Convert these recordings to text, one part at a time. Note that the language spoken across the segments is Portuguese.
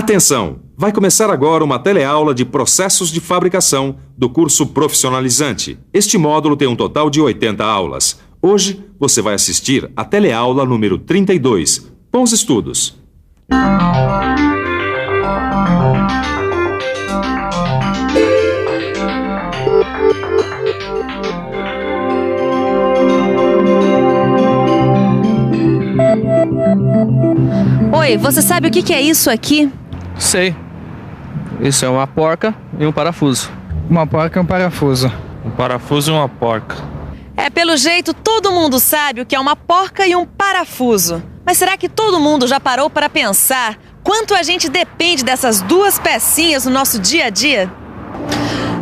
Atenção! Vai começar agora uma teleaula de processos de fabricação do curso profissionalizante. Este módulo tem um total de 80 aulas. Hoje você vai assistir a teleaula número 32. Bons estudos! Oi, você sabe o que é isso aqui? Sei. Isso é uma porca e um parafuso. Uma porca e um parafuso. Um parafuso e uma porca. Pelo jeito, todo mundo sabe o que é uma porca e um parafuso. Mas será que todo mundo já parou para pensar quanto a gente depende dessas duas pecinhas no nosso dia a dia?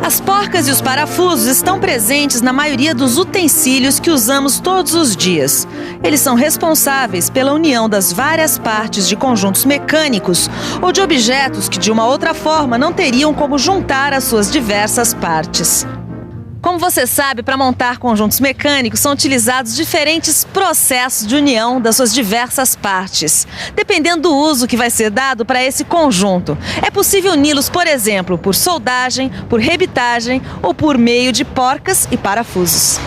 As porcas e os parafusos estão presentes na maioria dos utensílios que usamos todos os dias. Eles são responsáveis pela união das várias partes de conjuntos mecânicos ou de objetos que de uma outra forma não teriam como juntar as suas diversas partes. Como você sabe, para montar conjuntos mecânicos são utilizados diferentes processos de união das suas diversas partes, dependendo do uso que vai ser dado para esse conjunto. É possível uni-los, por exemplo, por soldagem, por rebitagem ou por meio de porcas e parafusos.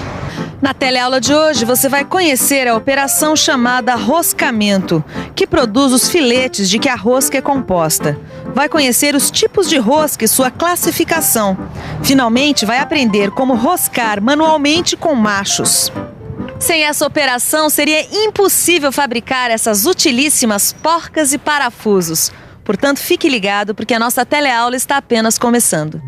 Na teleaula de hoje, você vai conhecer a operação chamada roscamento, que produz os filetes de que a rosca é composta. Vai conhecer os tipos de rosca e sua classificação. Finalmente, vai aprender como roscar manualmente com machos. Sem essa operação, seria impossível fabricar essas utilíssimas porcas e parafusos. Portanto, fique ligado, porque a nossa teleaula está apenas começando.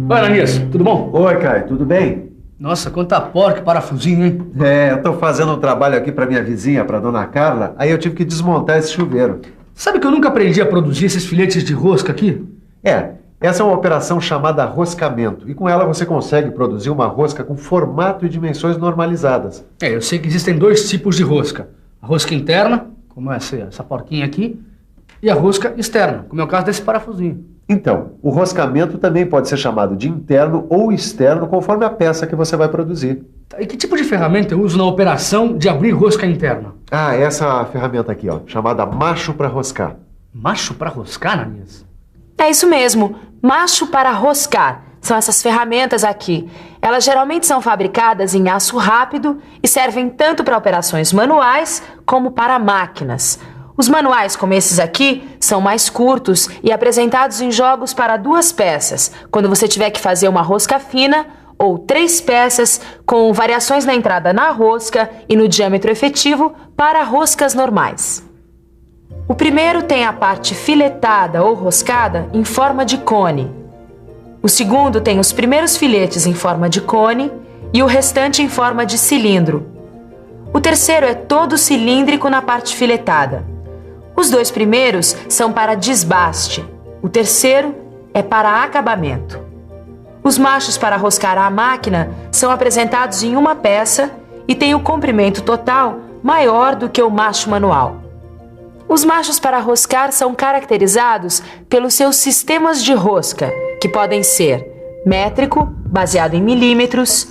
Oi, Ananias, tudo bom? Oi, Caio, tudo bem? Nossa, quanta porca e parafusinho, hein? Eu tô fazendo um trabalho aqui pra minha vizinha, pra dona Carla, aí eu tive que desmontar esse chuveiro. Sabe que eu nunca aprendi a produzir esses filetes de rosca aqui? Essa é uma operação chamada roscamento, e com ela você consegue produzir uma rosca com formato e dimensões normalizadas. Eu sei que existem dois tipos de rosca. A rosca interna, como essa porquinha aqui, e a rosca externa, como é o caso desse parafusinho. Então, o roscamento também pode ser chamado de interno ou externo, conforme a peça que você vai produzir. E que tipo de ferramenta eu uso na operação de abrir rosca interna? Essa ferramenta aqui, ó, chamada macho para roscar. Macho para roscar, Ananias? É isso mesmo, macho para roscar. São essas ferramentas aqui. Elas geralmente são fabricadas em aço rápido e servem tanto para operações manuais como para máquinas. Os manuais, como esses aqui, são mais curtos e apresentados em jogos para 2 peças, quando você tiver que fazer uma rosca fina, ou 3 peças, com variações na entrada na rosca e no diâmetro efetivo para roscas normais. O primeiro tem a parte filetada ou roscada em forma de cone. O segundo tem os primeiros filetes em forma de cone e o restante em forma de cilindro. O terceiro é todo cilíndrico na parte filetada. Os 2 primeiros são para desbaste, o terceiro é para acabamento. Os machos para roscar à máquina são apresentados em uma peça e têm o comprimento total maior do que o macho manual. Os machos para roscar são caracterizados pelos seus sistemas de rosca, que podem ser métrico, baseado em milímetros,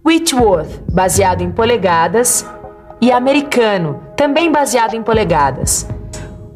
Whitworth, baseado em polegadas, e americano, também baseado em polegadas.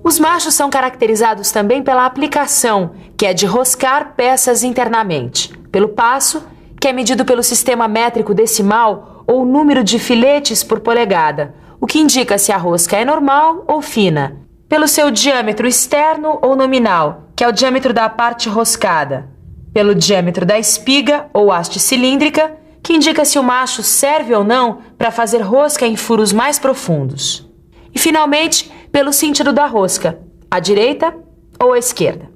Os machos são caracterizados também pela aplicação, que é de roscar peças internamente, pelo passo, que é medido pelo sistema métrico decimal ou número de filetes por polegada, o que indica se a rosca é normal ou fina, pelo seu diâmetro externo ou nominal, que é o diâmetro da parte roscada, pelo diâmetro da espiga ou haste cilíndrica, que indica se o macho serve ou não para fazer rosca em furos mais profundos. E, finalmente, pelo sentido da rosca, à direita ou à esquerda.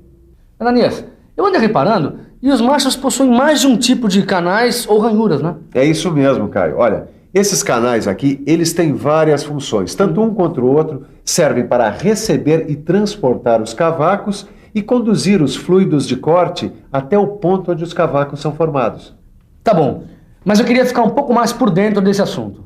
Ananias, eu ando reparando e os machos possuem mais de um tipo de canais ou ranhuras, né? É isso mesmo, Caio. Olha, esses canais aqui, eles têm várias funções. Tanto um quanto o outro servem para receber e transportar os cavacos e conduzir os fluidos de corte até o ponto onde os cavacos são formados. Tá bom, mas eu queria ficar um pouco mais por dentro desse assunto.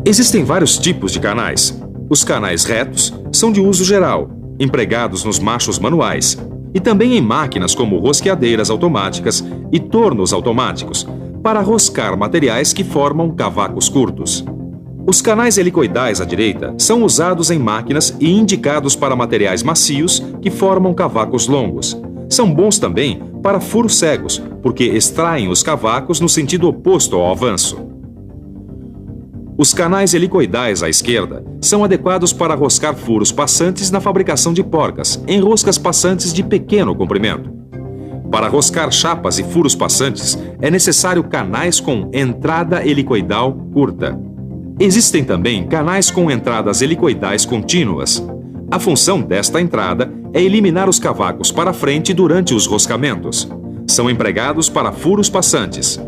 Existem vários tipos de canais. Os canais retos são de uso geral, empregados nos machos manuais, e também em máquinas como rosqueadeiras automáticas e tornos automáticos, para roscar materiais que formam cavacos curtos. Os canais helicoidais à direita são usados em máquinas e indicados para materiais macios que formam cavacos longos. São bons também para furos cegos, porque extraem os cavacos no sentido oposto ao avanço. Os canais helicoidais à esquerda são adequados para roscar furos passantes na fabricação de porcas, em roscas passantes de pequeno comprimento. Para roscar chapas e furos passantes, é necessário canais com entrada helicoidal curta. Existem também canais com entradas helicoidais contínuas. A função desta entrada é eliminar os cavacos para frente durante os roscamentos. São empregados para furos passantes.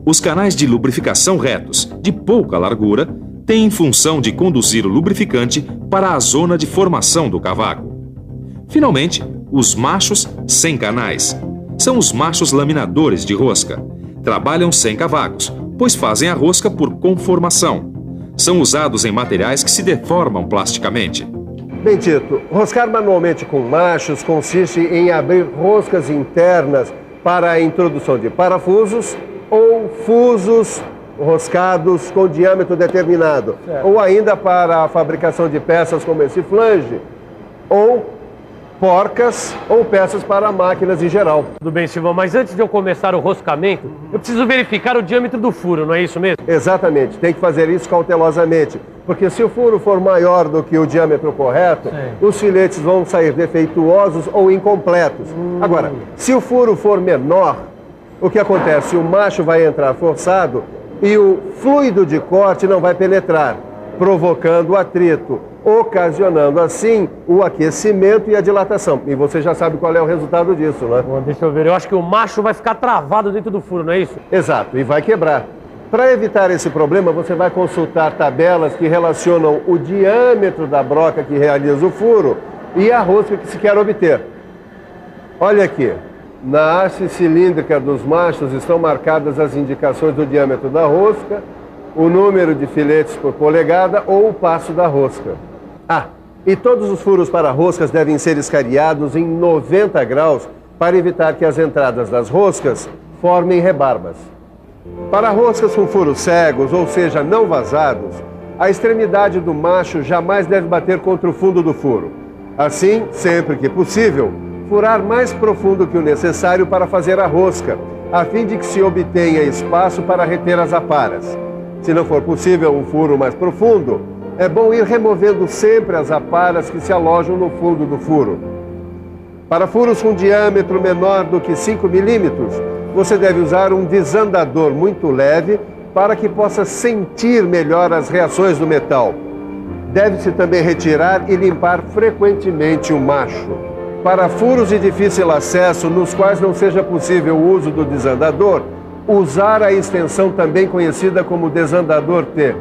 Os canais de lubrificação retos, de pouca largura, têm função de conduzir o lubrificante para a zona de formação do cavaco. Finalmente, os machos sem canais. São os machos laminadores de rosca. Trabalham sem cavacos, pois fazem a rosca por conformação. São usados em materiais que se deformam plasticamente. Bem, Tito, roscar manualmente com machos consiste em abrir roscas internas para a introdução de parafusos ou fusos roscados com diâmetro determinado, ou ainda para a fabricação de peças como esse flange, ou porcas ou peças para máquinas em geral. Tudo bem, Silvão, mas antes de eu começar o roscamento, eu preciso verificar o diâmetro do furo, não é isso mesmo? Exatamente, tem que fazer isso cautelosamente, porque se o furo for maior do que o diâmetro correto, os filetes vão sair defeituosos ou incompletos. Agora, se o furo for menor, o que acontece? O macho vai entrar forçado e o fluido de corte não vai penetrar, provocando atrito, ocasionando assim o aquecimento e a dilatação. E você já sabe qual é o resultado disso, né? Bom, deixa eu ver, eu acho que o macho vai ficar travado dentro do furo, não é isso? Exato, e vai quebrar. Para evitar esse problema, você vai consultar tabelas que relacionam o diâmetro da broca que realiza o furo e a rosca que se quer obter. Olha aqui, na haste cilíndrica dos machos estão marcadas as indicações do diâmetro da rosca, o número de filetes por polegada ou o passo da rosca. E todos os furos para roscas devem ser escariados em 90 graus para evitar que as entradas das roscas formem rebarbas. Para roscas com furos cegos, ou seja, não vazados, a extremidade do macho jamais deve bater contra o fundo do furo. Assim, sempre que possível, furar mais profundo que o necessário para fazer a rosca, a fim de que se obtenha espaço para reter as aparas. Se não for possível um furo mais profundo, é bom ir removendo sempre as aparas que se alojam no fundo do furo. Para furos com diâmetro menor do que 5 milímetros, você deve usar um desandador muito leve para que possa sentir melhor as reações do metal. Deve-se também retirar e limpar frequentemente o macho. Para furos de difícil acesso, nos quais não seja possível o uso do desandador, usar a extensão também conhecida como desandador T.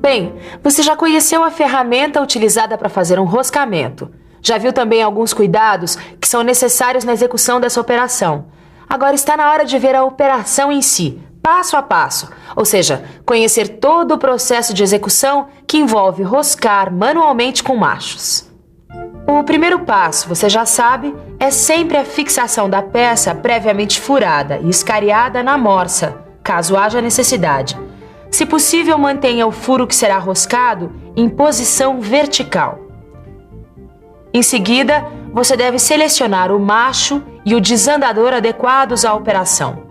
Bem, você já conheceu a ferramenta utilizada para fazer um roscamento. Já viu também alguns cuidados que são necessários na execução dessa operação. Agora está na hora de ver a operação em si, passo a passo, ou seja, conhecer todo o processo de execução que envolve roscar manualmente com machos. O primeiro passo, você já sabe, é sempre a fixação da peça previamente furada e escariada na morsa, caso haja necessidade. Se possível, mantenha o furo que será roscado em posição vertical. Em seguida, você deve selecionar o macho e o desandador adequados à operação.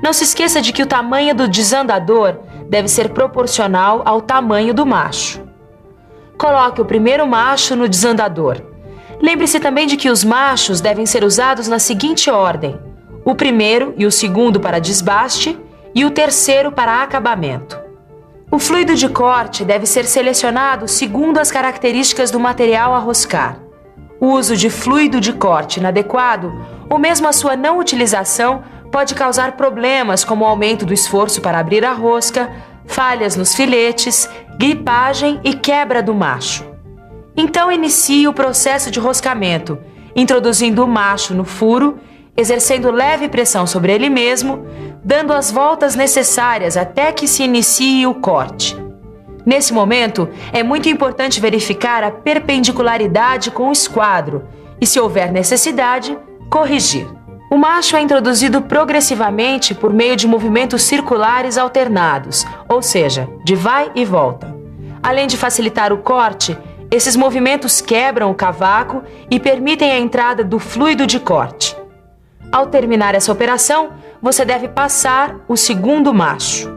Não se esqueça de que o tamanho do desandador deve ser proporcional ao tamanho do macho. Coloque o primeiro macho no desandador. Lembre-se também de que os machos devem ser usados na seguinte ordem: o primeiro e o segundo para desbaste e o terceiro para acabamento. O fluido de corte deve ser selecionado segundo as características do material a roscar. O uso de fluido de corte inadequado, ou mesmo a sua não utilização, pode causar problemas como o aumento do esforço para abrir a rosca, falhas nos filetes, gripagem e quebra do macho. Então inicie o processo de roscamento, introduzindo o macho no furo, exercendo leve pressão sobre ele mesmo, dando as voltas necessárias até que se inicie o corte. Nesse momento, é muito importante verificar a perpendicularidade com o esquadro e, se houver necessidade, corrigir. O macho é introduzido progressivamente por meio de movimentos circulares alternados, ou seja, de vai e volta. Além de facilitar o corte, esses movimentos quebram o cavaco e permitem a entrada do fluido de corte. Ao terminar essa operação, você deve passar o segundo macho.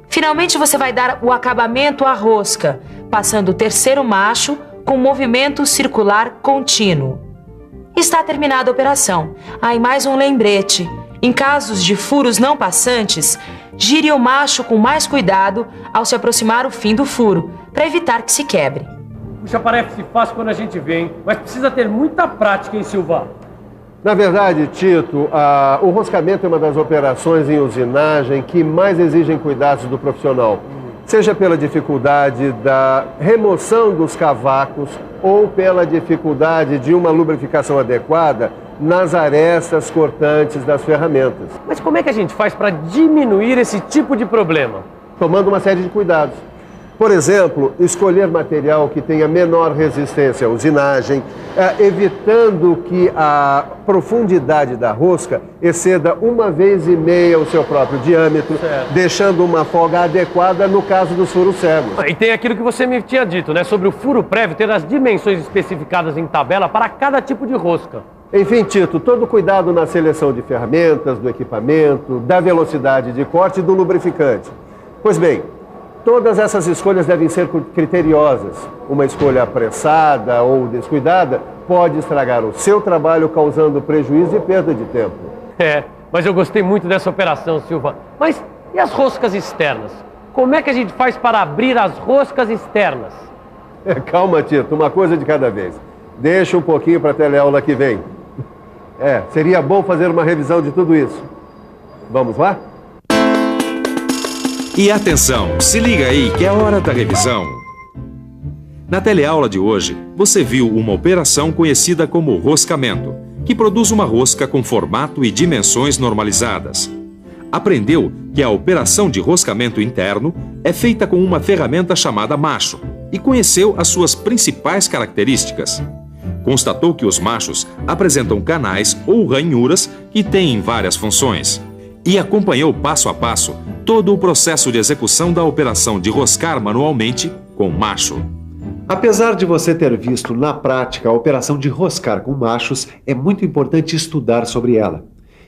Finalmente, você vai dar o acabamento à rosca, passando o terceiro macho com movimento circular contínuo. Está terminada a operação. E mais um lembrete. Em casos de furos não passantes, gire o macho com mais cuidado ao se aproximar o fim do furo, para evitar que se quebre. Puxa, parece fácil quando a gente vê, hein? Mas precisa ter muita prática, hein, Silva? Na verdade, Tito, o roscamento é uma das operações em usinagem que mais exigem cuidados do profissional. Seja pela dificuldade da remoção dos cavacos ou pela dificuldade de uma lubrificação adequada nas arestas cortantes das ferramentas. Mas como é que a gente faz para diminuir esse tipo de problema? Tomando uma série de cuidados. Por exemplo, escolher material que tenha menor resistência à usinagem, evitando que a profundidade da rosca exceda 1,5 vezes o seu próprio diâmetro, deixando uma folga adequada no caso dos furos cegos. E tem aquilo que você me tinha dito, né? Sobre o furo prévio ter as dimensões especificadas em tabela para cada tipo de rosca. Enfim, Tito, todo cuidado na seleção de ferramentas, do equipamento, da velocidade de corte e do lubrificante. Pois bem, todas essas escolhas devem ser criteriosas. Uma escolha apressada ou descuidada pode estragar o seu trabalho, causando prejuízo e perda de tempo. Mas eu gostei muito dessa operação, Silva. Mas e as roscas externas? Como é que a gente faz para abrir as roscas externas? Calma, Tito, uma coisa de cada vez. Deixa um pouquinho para a teleaula que vem. Seria bom fazer uma revisão de tudo isso. Vamos lá? E atenção, se liga aí que é hora da revisão. Na teleaula de hoje, você viu uma operação conhecida como roscamento, que produz uma rosca com formato e dimensões normalizadas. Aprendeu que a operação de roscamento interno é feita com uma ferramenta chamada macho e conheceu as suas principais características. Constatou que os machos apresentam canais ou ranhuras que têm várias funções. E acompanhou passo a passo todo o processo de execução da operação de roscar manualmente com macho. Apesar de você ter visto na prática a operação de roscar com machos, é muito importante estudar sobre ela.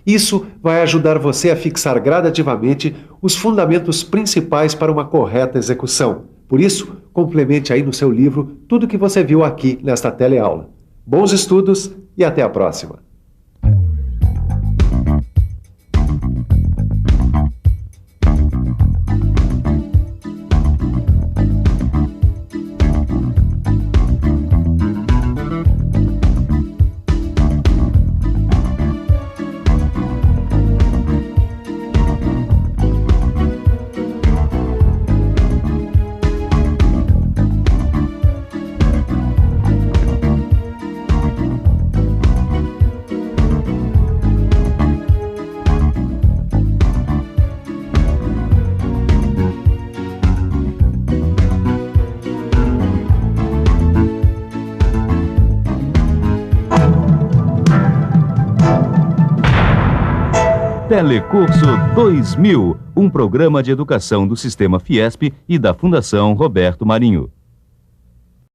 Isso vai ajudar você a fixar gradativamente os fundamentos principais para uma correta execução. Por isso, complemente aí no seu livro tudo que você viu aqui nesta teleaula. Bons estudos e até a próxima! Telecurso 2000, um programa de educação do Sistema Fiesp e da Fundação Roberto Marinho.